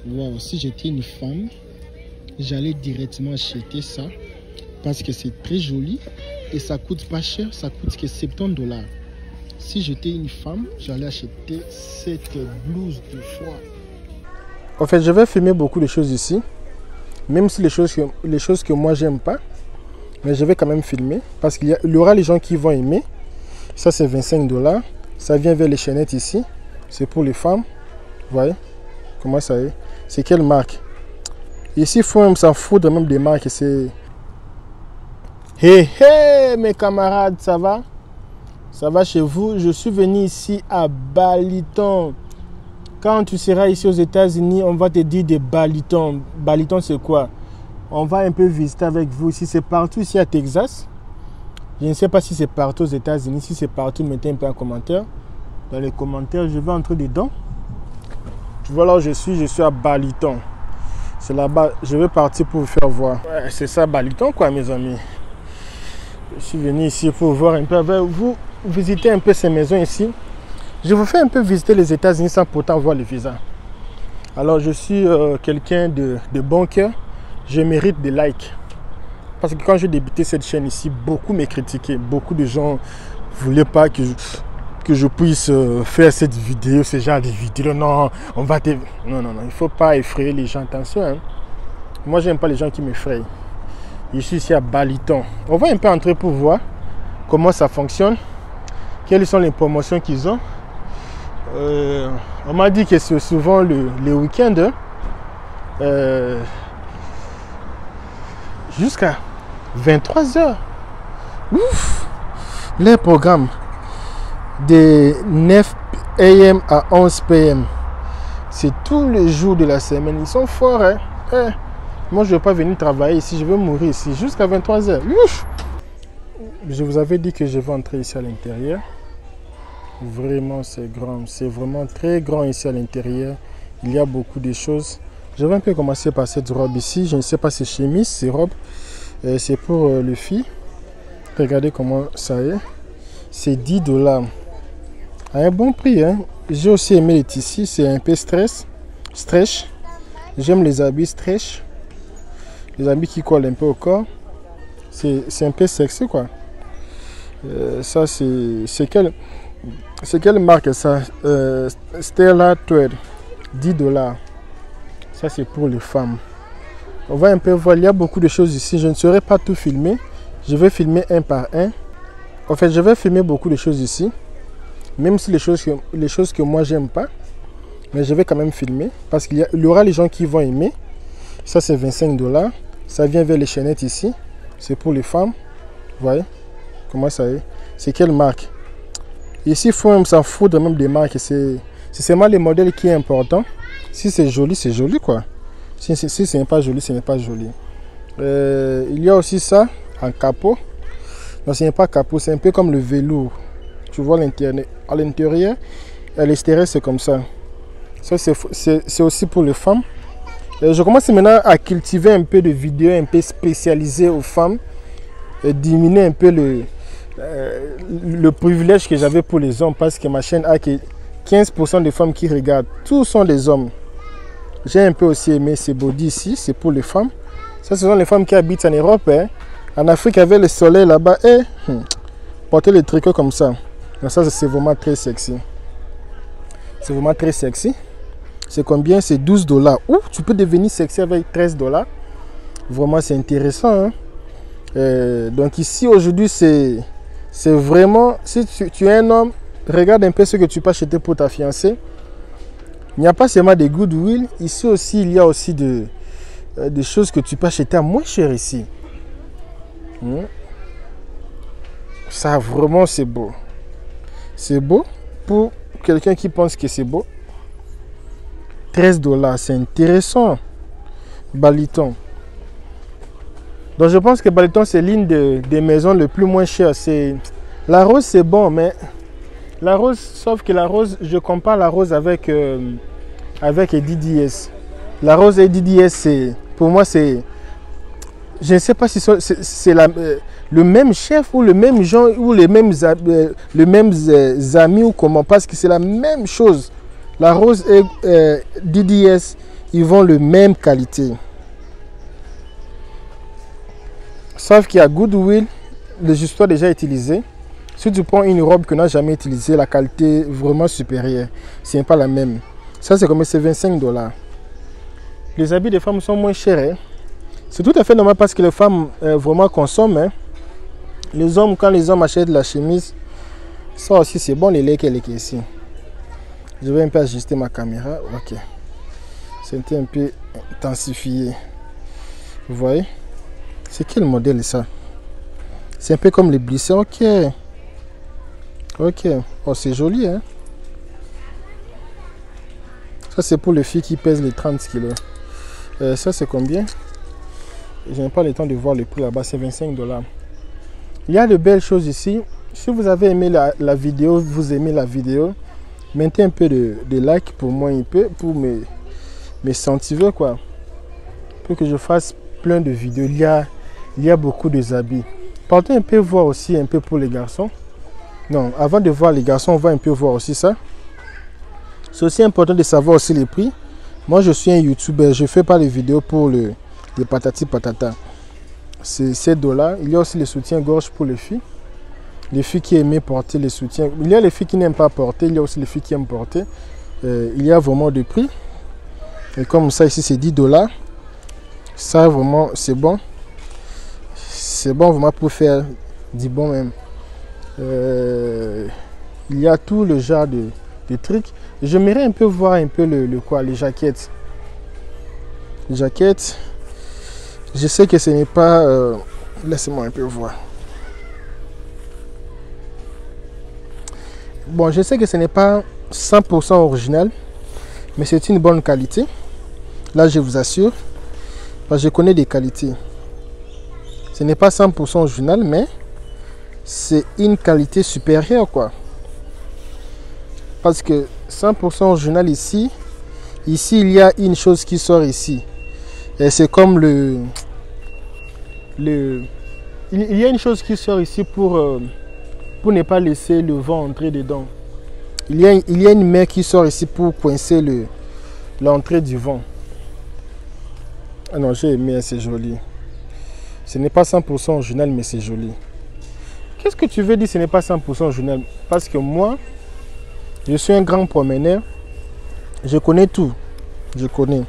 Wow, si j'étais une femme, j'allais directement acheter ça parce que c'est très joli et ça coûte pas cher, ça coûte que 70 $. Si j'étais une femme, j'allais acheter cette blouse de foie. En fait, je vais filmer beaucoup de choses ici, même si les choses que moi j'aime pas, mais je vais quand même filmer parce qu'il y aura les gens qui vont aimer. Ça c'est 25 $. Ça vient vers les chaînettes ici. C'est pour les femmes. Vous voyez comment ça est? C'est quelle marque? Ici, il faut même s'en foutre même des marques. C'est... Hé hé mes camarades, ça va? Ça va chez vous? Je suis venu ici à Baliton. Quand tu seras ici aux États-Unis, on va te dire des Baliton. Baliton, c'est quoi? On va un peu visiter avec vous ici. C'est partout ici à Texas. Je ne sais pas si c'est partout aux États-Unis. Si c'est partout, mettez un peu en commentaire. Dans les commentaires, je vais entrer dedans. Tu vois là où je suis à Baliton. C'est là-bas, je vais partir pour vous faire voir. Ouais, c'est ça Baliton quoi mes amis. Je suis venu ici pour voir un peu avec vous, visiter un peu ces maisons ici. Je vous fais un peu visiter les États-Unis sans pourtant voir le visa. Alors je suis quelqu'un de bon cœur. Je mérite des likes. Parce que quand j'ai débuté cette chaîne ici, beaucoup m'ont critiqué. Beaucoup de gens ne voulaient pas que je puisse faire cette vidéo, ce genre de vidéo. Non, on va te... Non, il ne faut pas effrayer les gens. Attention, hein. Moi, j'aime pas les gens qui m'effrayent. Je suis ici à Baliton. On va un peu entrer pour voir comment ça fonctionne. Quelles sont les promotions qu'ils ont. On m'a dit que c'est souvent le week-end. Jusqu'à 23 h. Ouf! Les programmes de 9 AM à 11 PM. C'est tous les jours de la semaine. Ils sont forts. Hein? Moi, je ne vais pas venir travailler ici. Je vais mourir ici jusqu'à 23 h. Ouf! Je vous avais dit que je vais entrer ici à l'intérieur. Vraiment, c'est grand. C'est vraiment très grand ici à l'intérieur. Il y a beaucoup de choses. Je vais un peu commencer par cette robe ici. Je ne sais pas si c'est chemise, c'est robe. C'est pour les filles. Regardez comment ça est. C'est 10 $. À un bon prix. Hein? J'ai aussi aimé les tissus. C'est un peu stretch. J'aime les habits stretch. Les habits qui collent un peu au corps. C'est un peu sexy quoi. Ça c'est quelle marque ça? Stella Thread. 10 $. Ça c'est pour les femmes. On va un peu voir, il y a beaucoup de choses ici. Je ne saurais pas tout filmer. Je vais filmer un par un. En fait, je vais filmer beaucoup de choses ici. Même si les choses que moi j'aime pas. Mais je vais quand même filmer. Parce qu'il y aura les gens qui vont aimer. Ça c'est 25 $. Ça vient vers les chaînettes ici. C'est pour les femmes. Vous voyez comment ça est? C'est quelle marque? Ici, il faut même s'en foutre même des marques. C'est seulement les modèles qui est important. Si c'est joli quoi. Si ce n'est pas joli, ce n'est pas joli. Il y a aussi ça en capot. Non, ce n'est pas capot, c'est un peu comme le velours. Tu vois à l'intérieur, à l'extérieur, c'est comme ça. Ça, c'est aussi pour les femmes. Je commence maintenant à cultiver un peu de vidéos un peu spécialisées aux femmes. Et diminuer un peu le privilège que j'avais pour les hommes. Parce que ma chaîne a que 15% des femmes qui regardent. Tous sont des hommes. J'ai un peu aussi aimé ces body ici. C'est pour les femmes. Ça, ce sont les femmes qui habitent en Europe. Hein. En Afrique, avec le soleil là-bas. Porter les tricots comme ça. Donc ça, c'est vraiment très sexy. C'est vraiment très sexy. C'est combien? C'est 12 $. Ouh, tu peux devenir sexy avec 13 $. Vraiment, c'est intéressant. Hein? Donc ici, aujourd'hui, c'est vraiment... Si tu es un homme, regarde un peu ce que tu peux acheter pour ta fiancée. Il n'y a pas seulement des goodwill. Ici aussi, il y a aussi des choses que tu peux acheter à moins cher ici. Ça, vraiment, c'est beau. C'est beau pour quelqu'un qui pense que c'est beau. 13 $, c'est intéressant. Baliton. Donc je pense que Baliton, c'est l'une des maisons les plus moins chères. La rose, c'est bon, mais la rose, sauf que la rose, je compare la rose avec DDS. La rose et DDS, pour moi, c'est... Je ne sais pas si c'est le même chef ou le même genre ou les mêmes amis ou comment, parce que c'est la même chose. La rose et DDS, ils vont le même qualité. Sauf qu'il y a Goodwill, le justoire déjà utilisé. Si tu prends une robe que n'a jamais utilisée, la qualité est vraiment supérieure. Ce n'est pas la même. Ça, c'est comme c'est 25 $. Les habits des femmes sont moins chers. Hein. C'est tout à fait normal parce que les femmes vraiment consomment. Hein. Les hommes, quand les hommes achètent la chemise, ça aussi c'est bon, les laits ici. Je vais un peu ajuster ma caméra. Ok. C'était un peu intensifié. Vous voyez? C'est quel modèle ça? C'est un peu comme les blissés. Ok. Ok. Oh, c'est joli, hein? Ça, c'est pour les filles qui pèsent les 30 kilos. Ça, c'est combien? Je n'ai pas le temps de voir le prix là-bas. C'est 25 $. Il y a de belles choses ici. Si vous avez aimé la vidéo, vous aimez la vidéo, mettez un peu de like pour moi, un peu, pour mes sentiments, quoi. Pour que je fasse plein de vidéos. Il y a beaucoup de habits. Partez un peu voir aussi un peu pour les garçons. Non, avant de voir les garçons, on va un peu voir aussi ça. C'est aussi important de savoir aussi les prix. Moi, je suis un YouTuber. Je ne fais pas les vidéos pour les patati patata. C'est 7 $. Il y a aussi les soutiens-gorge pour les filles. Les filles qui aiment porter les soutiens. Il y a les filles qui n'aiment pas porter. Il y a aussi les filles qui aiment porter. Il y a vraiment des prix. Et comme ça, ici, c'est 10 $. Ça, vraiment, c'est bon. C'est bon vraiment pour faire du bon même. Il y a tout le genre de trucs. J'aimerais un peu voir un peu les jaquettes. Les jaquettes. Je sais que ce n'est pas... laissez-moi un peu voir. Bon, je sais que ce n'est pas 100% original, mais c'est une bonne qualité. Là, je vous assure, parce que je connais des qualités. Ce n'est pas 100% original, mais c'est une qualité supérieure, quoi. Parce que 100% original ici, il y a une chose qui sort ici. Et c'est comme il y a une chose qui sort ici pour ne pas laisser le vent entrer dedans. Il y a une main qui sort ici pour coincer l'entrée du vent. Ah non, j'ai aimé, c'est joli. Ce n'est pas 100% original, mais c'est joli. Qu'est-ce que tu veux dire ce n'est pas 100% original? Parce que moi, je suis un grand promeneur. Je connais tout. Je connais.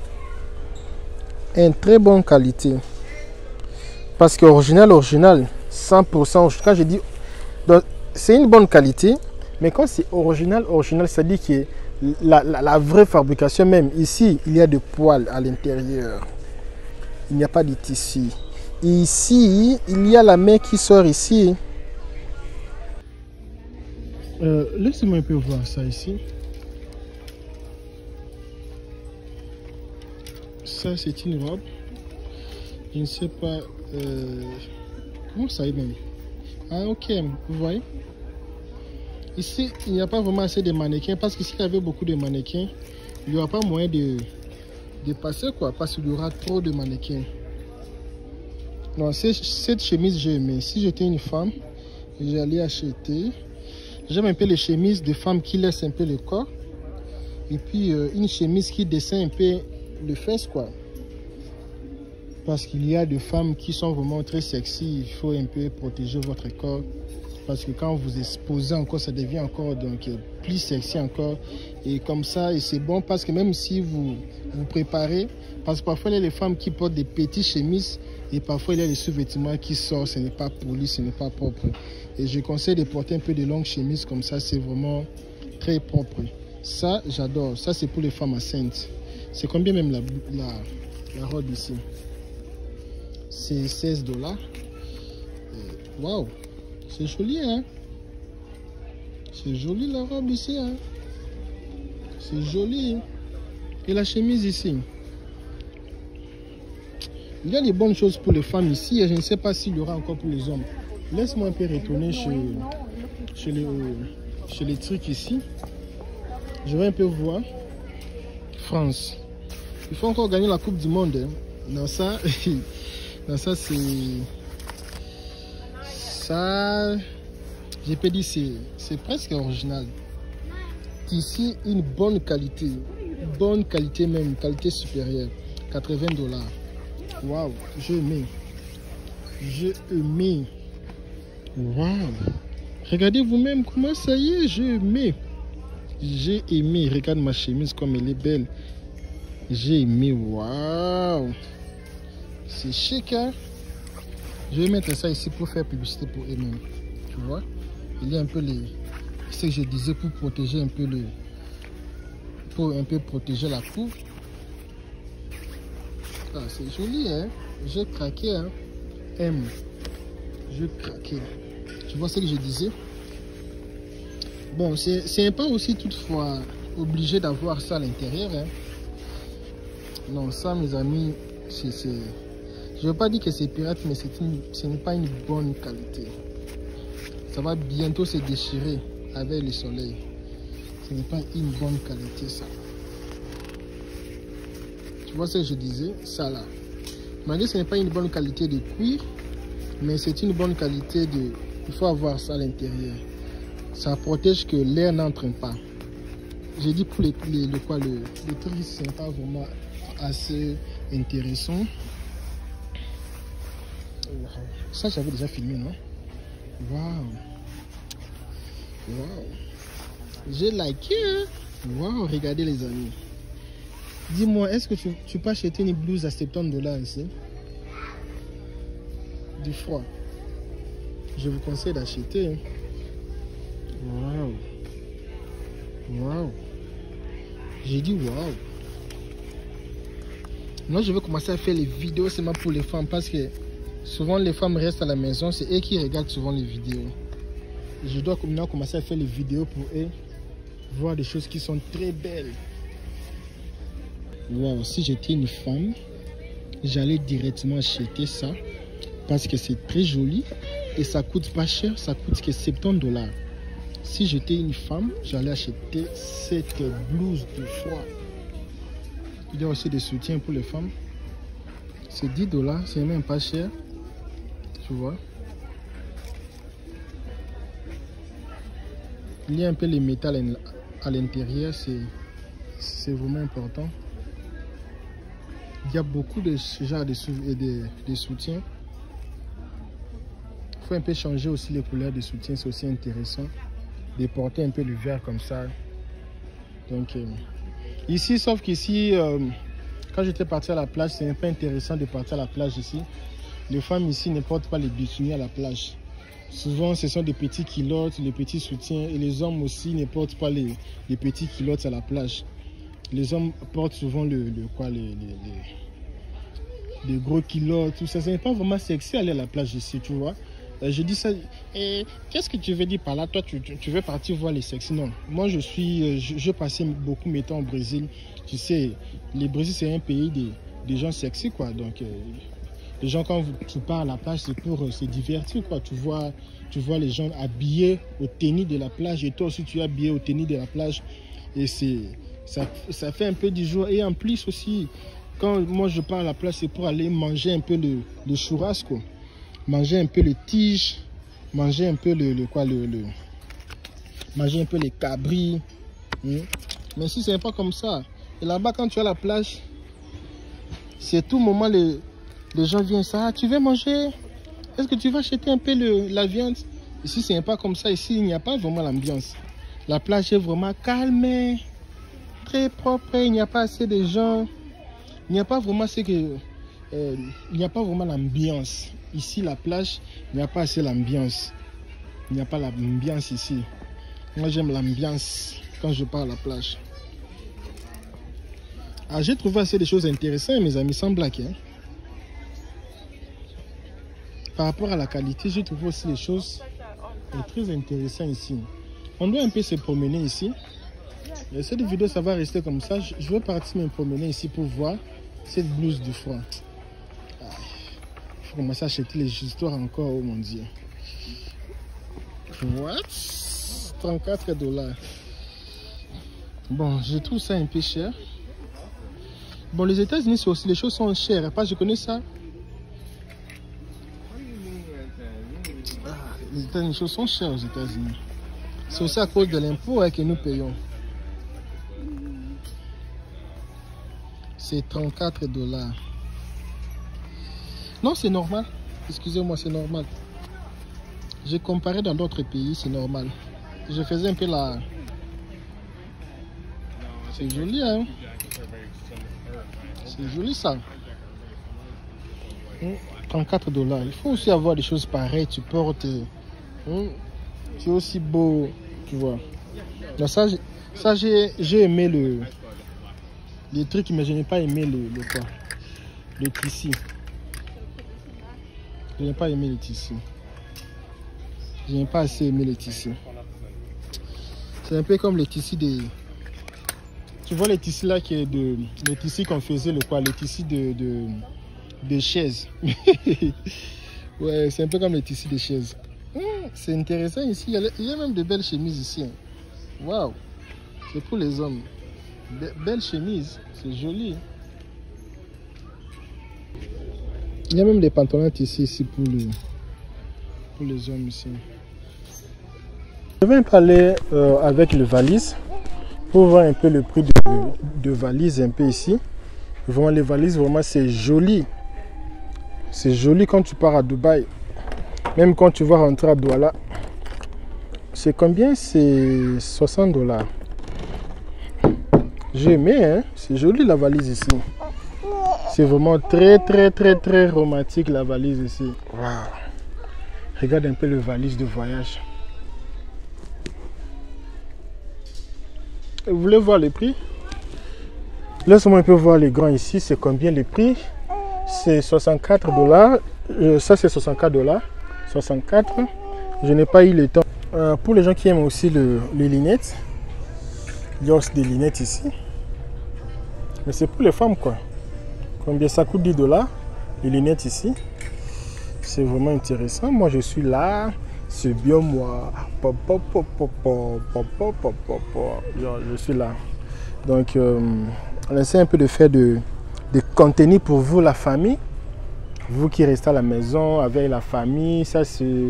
Une très bonne qualité. Parce que original, 100%. Quand je dis... C'est une bonne qualité. Mais quand c'est original, ça dit que la vraie fabrication même. Ici, il y a des poils à l'intérieur. Il n'y a pas de tissu. Ici, il y a la main qui sort ici. Laissez-moi un peu voir ça ici. Ça, c'est une robe. Je ne sais pas... comment ça est même? Ah, ok, vous voyez. Ici, il n'y a pas vraiment assez de mannequins. Parce que s'il y avait beaucoup de mannequins, il n'y aura pas moyen de passer, quoi. Parce qu'il y aura trop de mannequins. Non, cette chemise, j'ai aimé. Si j'étais une femme, j'allais acheter. J'aime un peu les chemises de femmes qui laissent un peu le corps. Et puis, une chemise qui dessine un peu le fesses, quoi. Parce qu'il y a des femmes qui sont vraiment très sexy. Il faut un peu protéger votre corps. Parce que quand vous exposez encore, ça devient encore donc plus sexy encore. Et comme ça, et c'est bon parce que même si vous préparez, parce que parfois il y a les femmes qui portent des petites chemises et parfois il y a les sous-vêtements qui sortent, ce n'est pas poli, ce n'est pas propre. Et je conseille de porter un peu de longues chemises comme ça, c'est vraiment très propre. Ça, j'adore. Ça, c'est pour les femmes enceintes. C'est combien même la robe ici? C'est 16 $. Waouh! C'est joli, hein? C'est joli la robe ici, hein? C'est joli. Et la chemise ici? Il y a des bonnes choses pour les femmes ici et je ne sais pas s'il y aura encore pour les hommes. Laisse-moi un peu retourner chez les trucs ici. Je vais un peu voir. France. Il faut encore gagner la Coupe du Monde. Hein. Non, ça, non, ça c'est... Ça, je peux dire, c'est presque original. Ici, une bonne qualité. bonne qualité même, qualité supérieure. 80 $. Waouh, j'ai aimé. J'ai aimé. Waouh. Regardez vous-même comment ça y est, j'ai aimé. J'ai aimé. Regarde ma chemise comme elle est belle. J'ai aimé. Waouh. C'est chic, hein. Je vais mettre ça ici pour faire publicité pour eux-mêmes. Tu vois. Il y a un peu les... Ce que je disais pour protéger un peu le... Pour un peu protéger la peau. Ah, c'est joli, hein. J'ai craqué, hein. M. J'ai craqué. Tu vois ce que je disais? Bon, c'est pas aussi toutefois obligé d'avoir ça à l'intérieur, hein. Non, ça, mes amis, c'est... Je veux pas dire que c'est pirate, mais ce n'est pas une bonne qualité. Ça va bientôt se déchirer avec le soleil. Ce n'est pas une bonne qualité, ça. Tu vois ce que je disais? Ça là. Malgré ce n'est pas une bonne qualité de cuir, mais c'est une bonne qualité de... Il faut avoir ça à l'intérieur. Ça protège que l'air n'entre pas. J'ai dit pour le truc, c'est pas vraiment assez intéressant. Ça, j'avais déjà filmé, non? Waouh! Waouh! J'ai liké, hein? Waouh! Regardez, les amis. Dis-moi, est-ce que tu peux acheter une blouse à 70 $ ici? Du froid. Je vous conseille d'acheter. Waouh! Waouh! J'ai dit waouh! Moi, je vais commencer à faire les vidéos seulement pour les femmes parce que souvent les femmes restent à la maison, c'est eux qui regardent souvent les vidéos. Je dois maintenant commencer à faire les vidéos pour eux, voir des choses qui sont très belles. Wow, si j'étais une femme, j'allais directement acheter ça parce que c'est très joli et ça coûte pas cher, ça coûte que 70 $. Si j'étais une femme, j'allais acheter cette blouse de froid. Il y a aussi des soutiens pour les femmes. C'est 10 $, c'est même pas cher. Tu vois. Il y a un peu les métal à l'intérieur, c'est vraiment important. Il y a beaucoup de ce genre de soutiens. Il faut un peu changer aussi les couleurs de soutien, c'est aussi intéressant. De porter un peu le vert comme ça. Donc, ici, sauf qu'ici, quand j'étais parti à la plage, c'est pas intéressant de partir à la plage ici. Les femmes ici ne portent pas les bikinis à la plage. Souvent, ce sont des petits culottes, les petits soutiens. Et les hommes aussi ne portent pas les petits culottes à la plage. Les hommes portent souvent les gros culottes, tout ça. Ce n'est pas vraiment sexy aller à la plage ici, tu vois. Je dis ça. Qu'est-ce que tu veux dire par là? Toi, tu veux partir voir les sexy? Non. Moi, je passais beaucoup de temps au Brésil. Tu sais, le Brésil, c'est un pays des gens sexy, quoi. Donc, les gens, quand tu pars à la plage, c'est pour se divertir, quoi. Tu vois les gens habillés au tennis de la plage. Et toi aussi, tu es habillé au tennis de la plage. Et ça fait un peu du jour. Et en plus aussi, quand moi, je pars à la plage, c'est pour aller manger un peu le churrasco. Manger un peu les tiges, manger un peu manger un peu les cabris. Mais si c'est pas comme ça. Et là-bas, quand tu es à la plage, c'est tout moment les gens viennent ça. Tu veux manger? Est-ce que tu vas acheter un peu la viande? Ici, c'est pas comme ça. Ici, il n'y a pas vraiment l'ambiance. La plage est vraiment calme, très propre. Il n'y a pas assez de gens. Il n'y a pas vraiment il n'y a pas vraiment l'ambiance. Ici, la plage, il n'y a pas assez l'ambiance. Il n'y a pas l'ambiance ici. Moi, j'aime l'ambiance quand je pars à la plage. Ah, j'ai trouvé assez de choses intéressantes, mes amis, sans blague. Hein. Par rapport à la qualité, j'ai trouvé aussi des choses très intéressantes ici. On doit un peu se promener ici. Et cette vidéo, ça va rester comme ça. Je vais partir me promener ici pour voir cette blouse du froid. Il faut commencer à acheter les histoires encore, oh mon Dieu. What? 34 $. Bon, je trouve ça un peu cher. Bon, les États-Unis, c'est aussi les choses sont chères. Pas, je connais ça. Les choses sont chères aux États-Unis. C'est aussi à cause de l'impôt que nous payons. C'est 34 $. Non, c'est normal. Excusez-moi, c'est normal. J'ai comparé dans d'autres pays, c'est normal. Je faisais un peu la... C'est joli, hein? C'est joli, ça. 34 $. Il faut aussi avoir des choses pareilles. Tu portes... C'est aussi beau, tu vois. Donc ça j'ai aimé les trucs, mais je n'ai pas aimé le tissu. Je n'ai pas aimé le tissu. Je n'ai pas assez aimé le tissu. C'est un peu comme le tissu des... Tu vois les tissus là qui est de... Les tissus qu'on faisait le tissu de chaises. Ouais, c'est un peu comme les tissus de chaises. C'est intéressant ici. Il y a même de belles chemises ici. Waouh. C'est pour les hommes. Belle chemise. C'est joli. Il y a même des pantalons ici pour les hommes ici. Je vais parler avec le valise pour voir un peu le prix de valise un peu ici. Vraiment les valises, vraiment c'est joli. C'est joli quand tu pars à Dubaï. Même quand tu vas rentrer à Douala. C'est combien? C'est 60 $. J'ai aimé, hein? C'est joli la valise ici. C'est vraiment très romantique la valise ici. Wow. Regarde un peu le valise de voyage. Vous voulez voir les prix? Laisse-moi un peu voir les grands ici. C'est combien les prix? C'est 64 $. Ça c'est 64 $. 64. Je n'ai pas eu le temps. Pour les gens qui aiment aussi les lunettes, il y a aussi des lunettes ici. Mais c'est pour les femmes quoi. Combien ça coûte? 10 $. Les lunettes ici. C'est vraiment intéressant. Moi je suis là. C'est bien moi. Je suis là. Donc on essaie un peu de faire de contenu pour vous la famille. Vous qui restez à la maison avec la famille. Ça c'est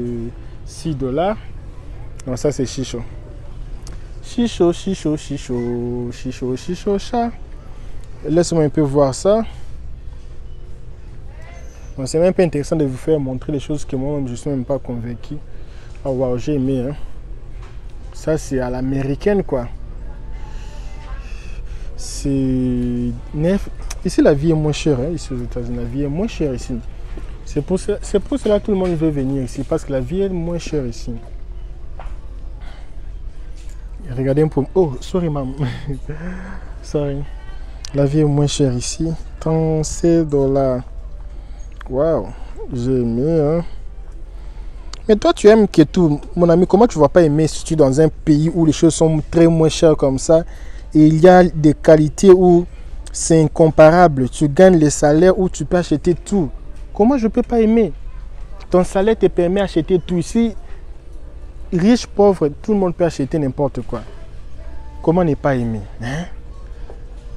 6 $. Non, ça c'est chicho. Chicho, chat. Laisse-moi un peu voir ça. C'est même pas intéressant de vous faire montrer les choses que moi-même je ne suis même pas convaincu. Oh wow, j'ai aimé. Hein. Ça c'est à l'américaine quoi. C'est 9. Ici la vie est moins chère. Hein. Ici aux États-Unis, la vie est moins chère ici. C'est pour cela que tout le monde veut venir ici. Parce que la vie est moins chère ici. Regardez un peu. Oh, sorry, maman. Sorry. La vie est moins chère ici. 37 $. Waouh. J'ai aimé. Hein. Mais toi, tu aimes Kétou. Mon ami, comment tu ne vas pas aimer si tu es dans un pays où les choses sont très moins chères comme ça et il y a des qualités où c'est incomparable. Tu gagnes les salaires où tu peux acheter tout. Comment je ne peux pas aimer? Ton salaire te permet d'acheter tout ici. Riche, pauvre, tout le monde peut acheter n'importe quoi. Comment ne pas aimer? Hein?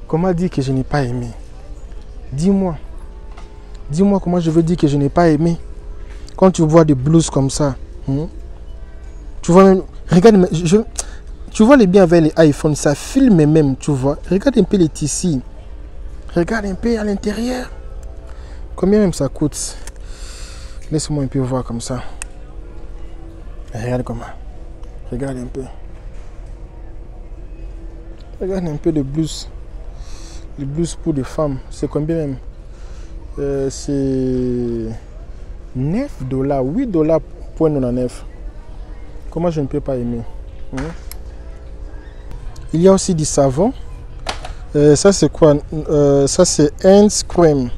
Comment dire que je n'ai pas aimé? Dis-moi. Dis-moi comment je veux dire que je n'ai pas aimé. Quand tu vois des blouses comme ça. Tu vois même... Regarde, tu vois les biens avec les iPhones, ça filme même, tu vois. Regarde un peu les tissus. Regarde un peu à l'intérieur. Combien même ça coûte? Laisse-moi un peu voir comme ça. Regarde comment. Regarde un peu. Regarde un peu de blouses. Les blouses pour les femmes. C'est combien même? C'est 9 $. 8 $. Comment je ne peux pas aimer? Il y a aussi du savon. Ça c'est quoi? Ça c'est Hands Cream.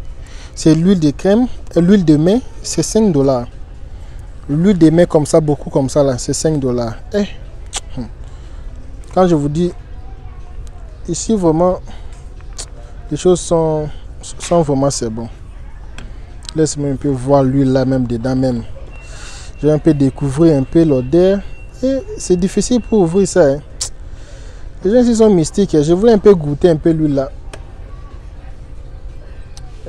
C'est l'huile de crème. L'huile de main, c'est 5 $. L'huile de main comme ça, beaucoup comme ça là, c'est 5 $. Quand je vous dis, ici vraiment, les choses sont vraiment c'est bon. Laisse-moi un peu voir l'huile là même dedans même. Je vais un peu découvrir un peu l'odeur. Et c'est difficile pour ouvrir ça. Hein. Les gens ici sont mystiques. Je voulais un peu goûter un peu l'huile là.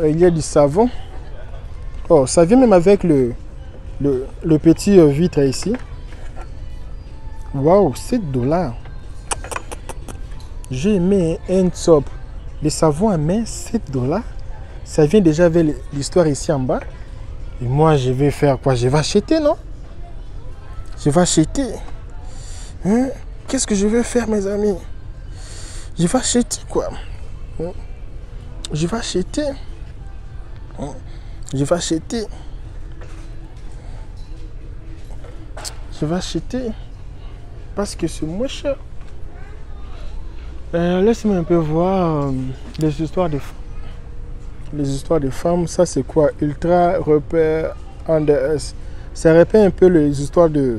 Il y a du savon. Oh, ça vient même avec le petit vitre ici. Waouh, 7 $. J'ai aimé un top. Les savons à main, 7 $. Ça vient déjà avec l'histoire ici en bas. Et moi, je vais faire quoi? Je vais acheter, non? Je vais acheter. Hein? Qu'est-ce que je vais faire, mes amis? Je vais acheter, quoi. Hein? Je vais acheter. Hein? Je vais acheter. Je vais acheter. Parce que c'est moins cher. Laisse-moi un peu voir les histoires de femmes. Les histoires de femmes, ça c'est quoi? Ultra repère under S. Ça répète un peu les histoires de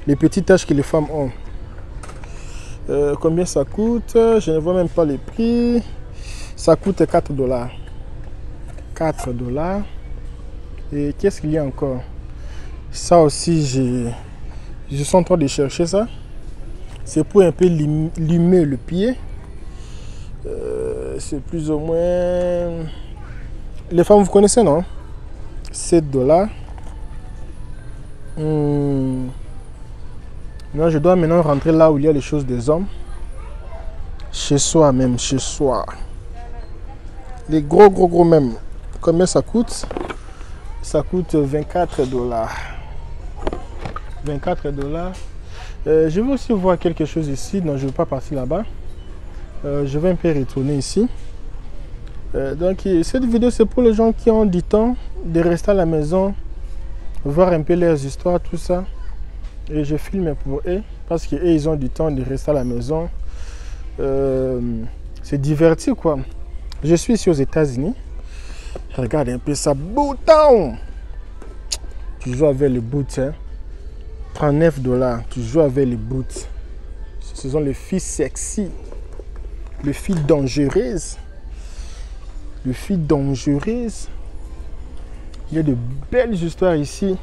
les petites tâches que les femmes ont. Combien ça coûte? Je ne vois même pas les prix. Ça coûte 4 $. 4 $. Et qu'est-ce qu'il y a encore? Ça aussi, je suis en train de chercher ça. C'est pour un peu limer le pied. C'est plus ou moins... Les femmes, vous connaissez, non? 7 $. Non, je dois maintenant rentrer là où il y a les choses des hommes. Chez soi même, chez soi. Les gros même. Combien ça coûte? Ça coûte 24 $. 24 $. Je vais aussi voir quelque chose ici. Non, je ne veux pas partir là-bas. Je vais un peu retourner ici. Donc, cette vidéo, c'est pour les gens qui ont du temps de rester à la maison, voir un peu leurs histoires, tout ça. Et je filme pour eux, parce qu'eux, ils ont du temps de rester à la maison. C'est diverti, quoi. Je suis ici aux États-Unis. Regarde un peu ça. Bouton! Tu joues avec les boots, hein? 39 $. Tu joues avec les boots. Ce sont les filles sexy. Les filles dangereuses. Les filles dangereuses. Il y a de belles histoires ici.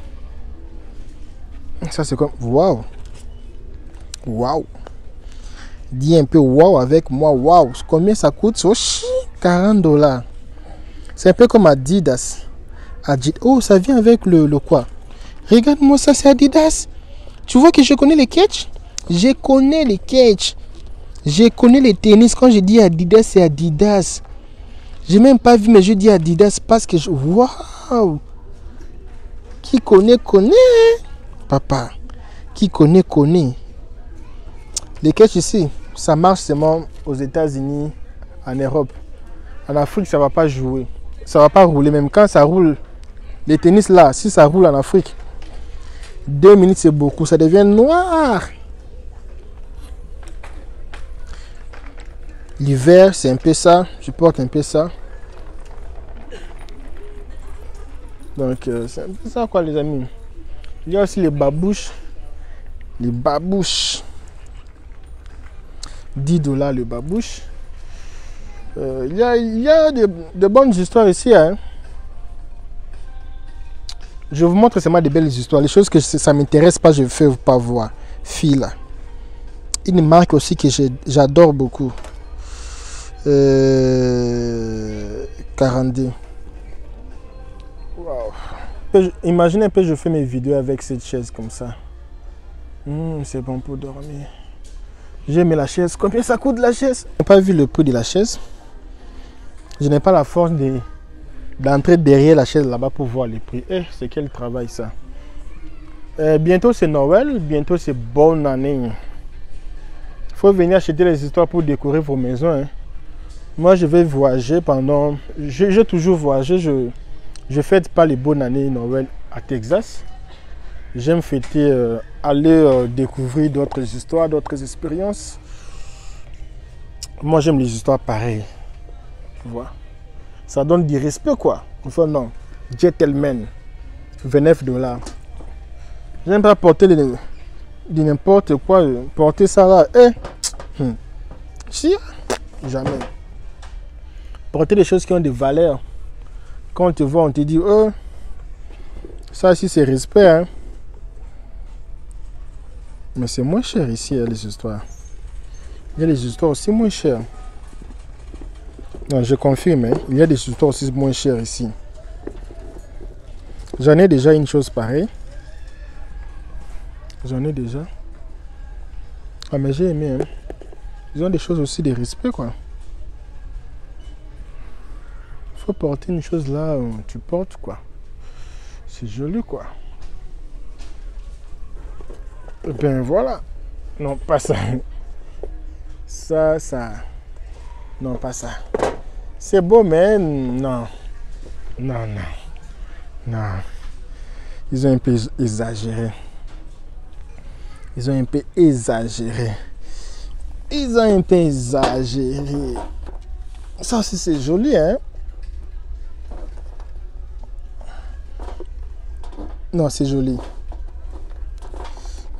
Ça, c'est comme... Waouh! Waouh! Dis un peu waouh avec moi. Waouh! Combien ça coûte? Oh, 40 $. C'est un peu comme Adidas. Adidas. Oh, ça vient avec le quoi? Regarde-moi ça, c'est Adidas. Tu vois que je connais les catchs? Je connais les catchs. Je connais les tennis. Quand je dis Adidas, c'est Adidas. J'ai même pas vu, mais je dis Adidas parce que je... Waouh! Qui connaît, connaît. Papa. Qui connaît, connaît. Les catchs ici, ça marche seulement aux États-Unis, en Europe. En Afrique, ça ne va pas jouer. Ça ne va pas rouler. Même quand ça roule, les tennis là, si ça roule en Afrique, 2 minutes c'est beaucoup. Ça devient noir. L'hiver, c'est un peu ça. Je porte un peu ça. Donc, c'est un peu ça, quoi, les amis. Il y a aussi les babouches. Les babouches. 10 $ le babouche. Il y a de bonnes histoires ici. Hein. Je vous montre seulement des belles histoires. Les choses que ça ne m'intéresse pas, je ne fais pas voir. Fille là. Une marque aussi que j'adore beaucoup. 42. Wow. Imaginez un peu, je fais mes vidéos avec cette chaise comme ça. C'est bon pour dormir. J'aime la chaise. Combien ça coûte la chaise? Je n'ai pas vu le prix de la chaise. Je n'ai pas la force d'entrer derrière la chaise là-bas pour voir les prix. C'est quel travail ça. Bientôt c'est Noël. Bientôt c'est bonne année. Il faut venir acheter les histoires pour décorer vos maisons. Hein. Moi je vais voyager pendant... J'ai toujours voyagé. Je ne fête pas les bonnes années Noël à Texas. J'aime fêter, aller découvrir d'autres histoires, d'autres expériences. Moi, j'aime les histoires pareilles. Tu vois? Ça donne du respect, quoi. Enfin, non. Gentleman. 29 $. J'aime pas porter de n'importe quoi. Porter ça là. Si, jamais. Porter des choses qui ont de valeur. Quand on te voit, on te dit, oh, ça ici, c'est respect, hein. Mais c'est moins cher ici, les histoires. Il y a des histoires aussi moins chères. Non, je confirme, hein, il y a des histoires aussi moins chères ici. J'en ai déjà une chose pareille. J'en ai déjà. Ah, mais j'ai aimé. Hein. Ils ont des choses aussi de respect, quoi. faut porter une chose là, tu portes quoi. C'est joli quoi. Et ben voilà. Non, pas ça. Ça. Non, pas ça. C'est beau, mais non. Non. Ils ont un peu exagéré. Ça aussi, c'est joli, hein? Non, c'est joli.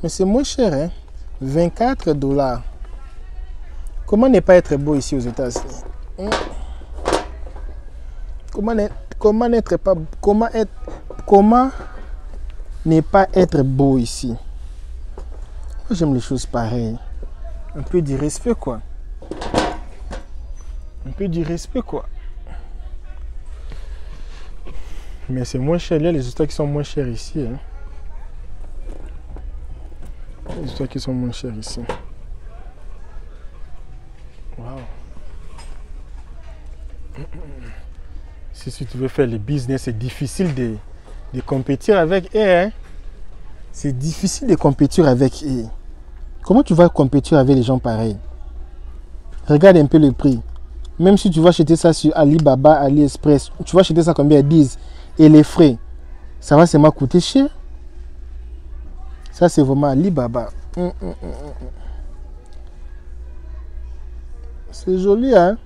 Mais c'est moins cher, hein? 24 $. Comment ne pas être beau ici aux États-Unis? Comment ne pas être beau ici? Moi, j'aime les choses pareilles. Un peu du respect, quoi. Mais c'est moins cher. Il y a les histoires qui sont moins chères ici. Hein. Les histoires qui sont moins chères ici. Wow. Si tu veux faire le business, c'est difficile de compétir avec eux. Hein. C'est difficile de compétir avec eux. Comment tu vas compétir avec les gens pareils? Regarde un peu le prix. Même si tu vas acheter ça sur Alibaba, AliExpress, tu vas acheter ça combien ils disent? Et les frais, ça va seulement coûter cher. Ça, c'est vraiment Alibaba. C'est joli, hein?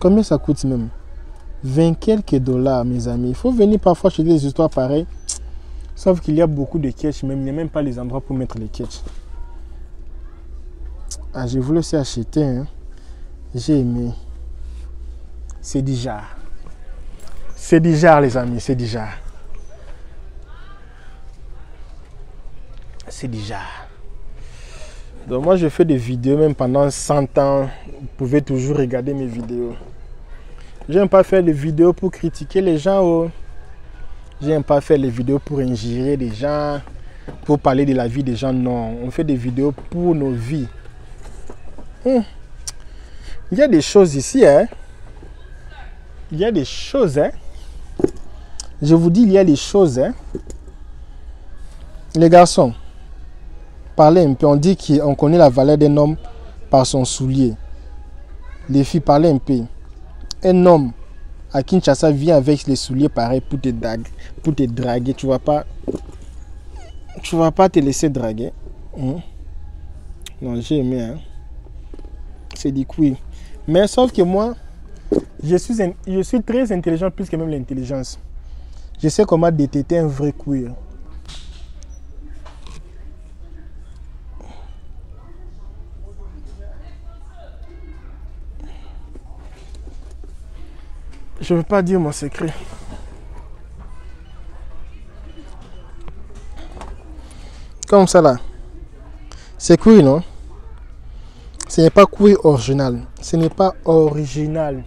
Combien ça coûte même? 20 quelques $, mes amis. Il faut venir parfois acheter des histoires pareilles. Sauf qu'il y a beaucoup de catch, même il n'y a même pas les endroits pour mettre les catch. Ah, j'ai voulu aussi acheter, hein. J'ai aimé. C'est du genre. C'est du genre, les amis, c'est du genre. C'est du genre. Donc moi, je fais des vidéos, même pendant 100 ans. Vous pouvez toujours regarder mes vidéos. J'aime pas faire des vidéos pour critiquer les gens. Oh. J'aime pas faire les vidéos pour ingérer des gens, pour parler de la vie des gens. Non, on fait des vidéos pour nos vies. Il y a des choses ici, hein. Il y a des choses, hein. Je vous dis, il y a des choses, hein. Les garçons, parlez un peu. On dit qu'on connaît la valeur d'un homme par son soulier. Les filles, parlez un peu. Un homme à Kinshasa vient avec les souliers pareils pour te draguer. Tu vas pas te laisser draguer. Non, j'ai aimé, hein. C'est du queer. Mais sauf que moi, je suis très intelligent, plus que même l'intelligence. Je sais comment détecter un vrai queer. Je ne veux pas dire mon secret. Comme ça là. C'est queer, non? Ce n'est pas queer original. Ce n'est pas original.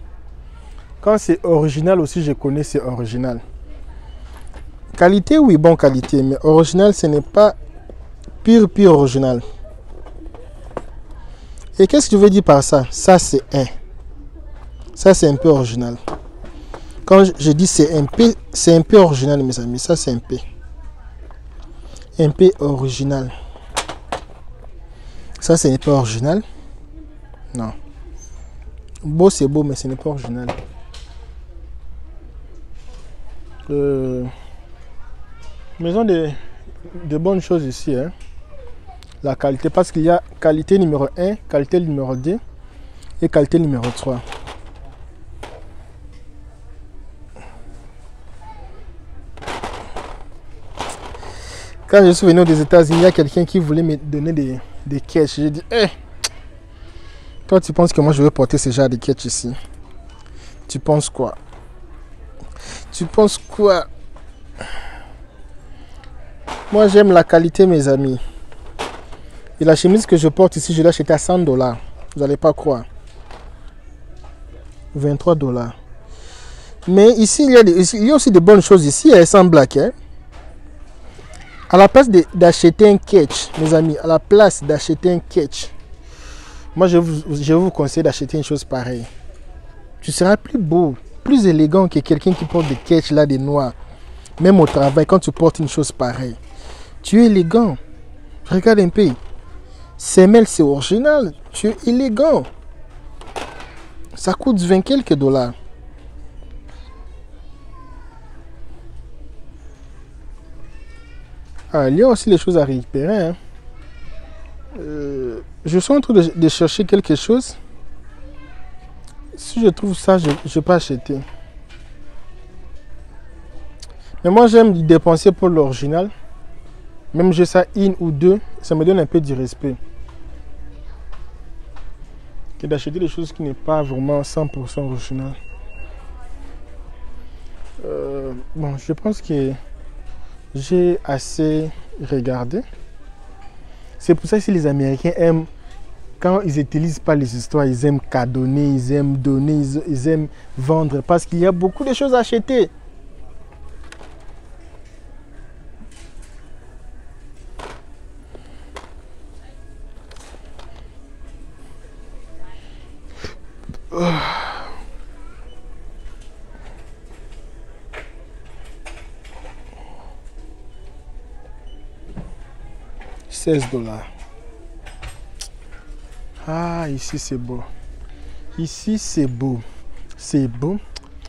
Quand c'est original aussi, je connais, c'est original. Qualité, oui, bon qualité. Mais original, ce n'est pas pur original. Et qu'est-ce que je veux dire par ça? Ça, c'est un. Ça, c'est un peu original. Quand je dis c'est un peu original, mes amis. Ça, c'est un peu. Un peu original. Ça, ce n'est pas original. Non. Beau, c'est beau, mais ce n'est pas original. Maison de bonnes choses ici. Hein. La qualité, parce qu'il y a qualité numéro 1, qualité numéro 2 et qualité numéro 3. Quand je suis venu des États-Unis, il y a quelqu'un qui voulait me donner des catchs. J'ai dit, hey, toi tu penses que moi je vais porter ce genre de catch ici? Tu penses quoi? Tu penses quoi? Moi j'aime la qualité, mes amis. Et la chemise que je porte ici, je l'ai achetée à 100 $. Vous n'allez pas croire. 23 $. Mais ici, il y a aussi de bonnes choses ici, sans blague. Hein? À la place d'acheter un catch, mes amis, à la place d'acheter un catch, moi je vous conseille d'acheter une chose pareille. Tu seras plus beau, plus élégant que quelqu'un qui porte des ketchs là, des noirs. Même au travail, quand tu portes une chose pareille. Tu es élégant. Regarde un peu. Semelle, c'est original. Tu es élégant. Ça coûte 20 quelques dollars. Ah, il y a aussi les choses à récupérer. Hein. Je suis en train de chercher quelque chose. Si je trouve ça, je peux acheter. Mais moi, j'aime dépenser pour l'original. Même j'ai ça une ou deux, ça me donne un peu du respect. Que d'acheter des choses qui n'est pas vraiment 100% original. Bon, je pense que j'ai assez regardé. C'est pour ça que les Américains aiment, quand ils n'utilisent pas les histoires, ils aiment cadonner, ils aiment donner, ils aiment vendre. Parce qu'il y a beaucoup de choses à acheter. $16. Ah, ici c'est beau. Ici c'est beau. C'est beau.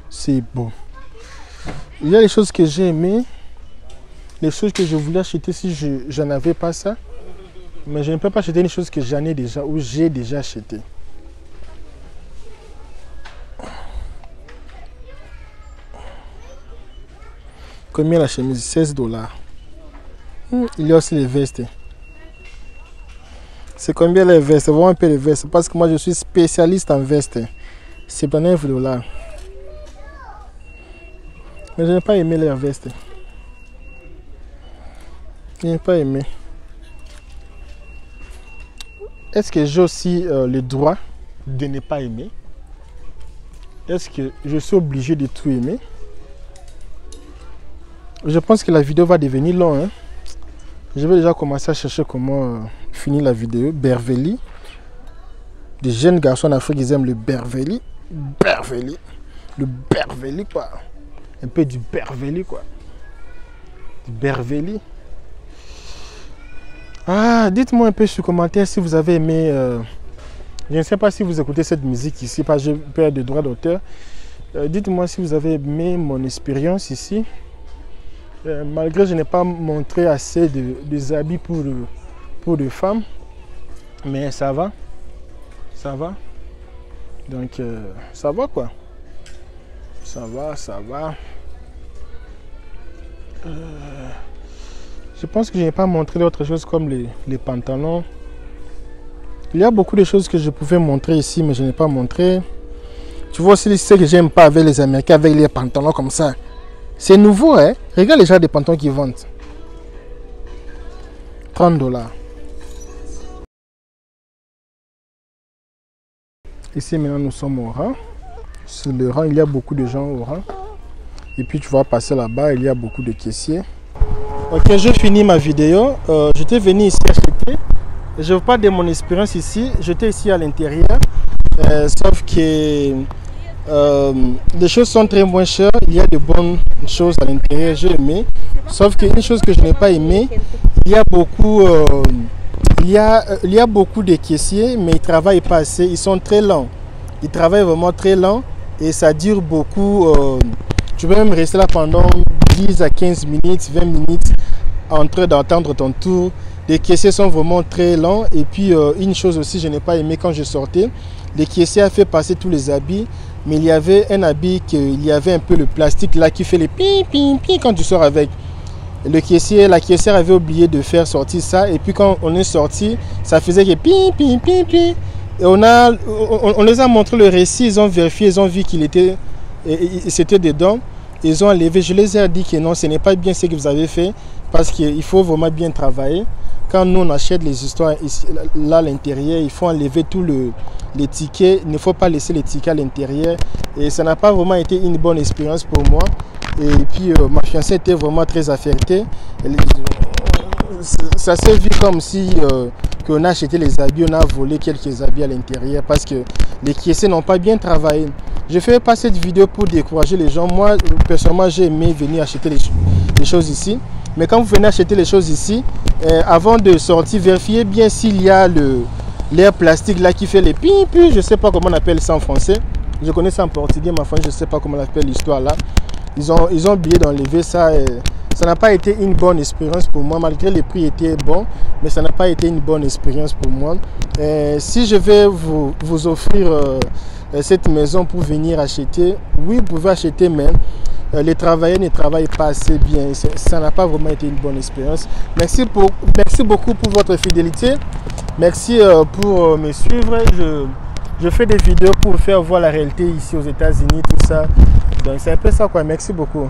C'est beau. Il y a les choses que j'ai aimées. Les choses que je voulais acheter si je n'avais pas ça. Mais je ne peux pas acheter les choses que j'en ai déjà ou j'ai déjà acheté. Combien la chemise? $16. Il y a aussi les vestes. C'est combien les vestes? Voir un peu les vestes. Parce que moi je suis spécialiste en vestes. C'est $9. Mais je n'ai pas aimé les vestes. Je n'ai pas aimé. Est-ce que j'ai aussi le droit de ne pas aimer? Est-ce que je suis obligé de tout aimer? Je pense que la vidéo va devenir longue. Hein? Je vais déjà commencer à chercher comment finir la vidéo. Beverly. Des jeunes garçons en Afrique, ils aiment le Beverly. Beverly. Le Beverly, quoi. Un peu du Beverly, quoi. Du Beverly. Ah, dites-moi un peu sur les commentaires si vous avez aimé. Je ne sais pas si vous écoutez cette musique ici, parce que je perds des droits d'auteur. Dites-moi si vous avez aimé mon expérience ici. Malgré que je n'ai pas montré assez des habits pour les femmes, mais ça va, ça va. Donc ça va quoi, ça va, ça va. Je pense que je n'ai pas montré d'autres choses comme les pantalons. Il y a beaucoup de choses que je pouvais montrer ici, mais je n'ai pas montré. Tu vois aussi ce que j'aime pas avec les Américains, avec les pantalons comme ça. C'est nouveau, hein? Regarde les gens des pantalons qui vendent. $30. Ici, maintenant, nous sommes au rang. Sur le rang, il y a beaucoup de gens au rang. Et puis, tu vas passer là-bas, il y a beaucoup de caissiers. Ok, je finis ma vidéo. J'étais venu ici acheter. Je vous parle de mon expérience ici. J'étais ici à l'intérieur. Sauf que les choses sont très moins chères. Il y a de bonnes choses à l'intérieur. J'ai aimé. Sauf qu'une chose que je n'ai pas aimé, il y a beaucoup, il y a beaucoup de caissiers, mais ils ne travaillent pas assez. Ils sont très lents. Ils travaillent vraiment très lents et ça dure beaucoup. Tu peux même rester là pendant 10 à 15 minutes, 20 minutes en train d'attendre ton tour. Les caissiers sont vraiment très lents. Et puis, une chose aussi, je n'ai pas aimé quand je sortais. Les caissiers ont fait passer tous les habits. Mais il y avait un habit, il y avait un peu le plastique là qui fait les pi pi pi quand tu sors avec. Le caissier, la caissière avait oublié de faire sortir ça. Et puis quand on est sorti, ça faisait que pi pi pi pi. Et on les a montré le récit, ils ont vérifié, ils ont vu qu'il était, c'était dedans. Ils ont enlevé. Je les ai dit que non, ce n'est pas bien ce que vous avez fait. Parce qu'il faut vraiment bien travailler. Quand nous on achète les histoires ici, là à l'intérieur, il faut enlever tous les tickets. Il ne faut pas laisser les tickets à l'intérieur. Et ça n'a pas vraiment été une bonne expérience pour moi. Et puis ma fiancée était vraiment très affectée. Ça s'est vu comme si on a acheté les habits, on a volé quelques habits à l'intérieur parce que les caissiers n'ont pas bien travaillé. Je fais pas cette vidéo pour décourager les gens. Moi, personnellement, j'ai aimé venir acheter les choses ici. Mais quand vous venez acheter les choses ici, avant de sortir, vérifiez bien s'il y a l'air plastique là qui fait les pipi. Je sais pas comment on appelle ça en français. Je connais ça en portugais, mais enfin, je sais pas comment on appelle l'histoire là. Ils ont oublié d'enlever ça. Ça n'a pas été une bonne expérience pour moi, malgré les prix étaient bons, mais ça n'a pas été une bonne expérience pour moi. Si je vais vous offrir cette maison pour venir acheter, oui, vous pouvez acheter, mais les travailleurs ne travaillent pas assez bien. Ça n'a pas vraiment été une bonne expérience. Merci beaucoup pour votre fidélité. Merci pour me suivre. Je fais des vidéos pour vous faire voir la réalité ici aux États-Unis, tout ça. Donc c'est un peu ça quoi. Merci beaucoup.